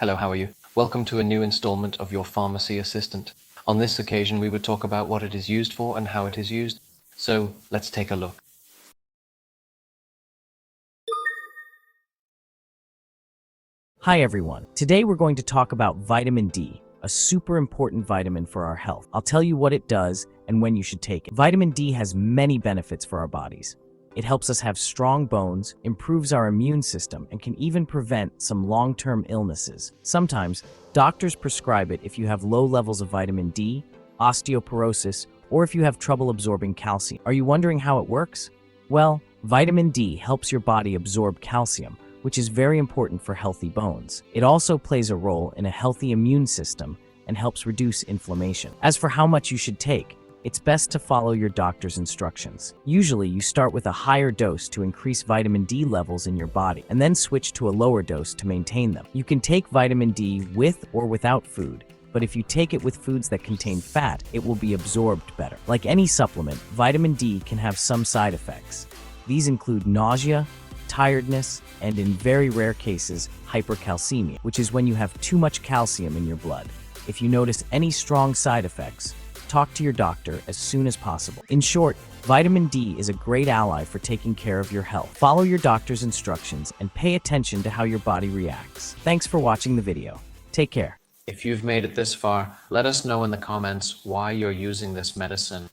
Hello, how are you? Welcome to a new installment of your Pharmacy Assistant. On this occasion, we would talk about what it is used for and how it is used. So let's take a look. Hi everyone. Today we're going to talk about vitamin D, a super important vitamin for our health. I'll tell you what it does and when you should take it. Vitamin D has many benefits for our bodies. It helps us have strong bones, improves our immune system, and can even prevent some long-term illnesses. Sometimes, doctors prescribe it if you have low levels of vitamin D, osteoporosis, or if you have trouble absorbing calcium. Are you wondering how it works? Well, vitamin D helps your body absorb calcium, which is very important for healthy bones. It also plays a role in a healthy immune system and helps reduce inflammation. As for how much you should take, it's best to follow your doctor's instructions. Usually, you start with a higher dose to increase vitamin D levels in your body, and then switch to a lower dose to maintain them. You can take vitamin D with or without food, but if you take it with foods that contain fat, it will be absorbed better. Like any supplement, vitamin D can have some side effects. These include nausea, tiredness, and in very rare cases, hypercalcemia, which is when you have too much calcium in your blood. If you notice any strong side effects, talk to your doctor as soon as possible. In short, vitamin D is a great ally for taking care of your health. Follow your doctor's instructions and pay attention to how your body reacts. Thanks for watching the video. Take care. If you've made it this far, let us know in the comments why you're using this medicine.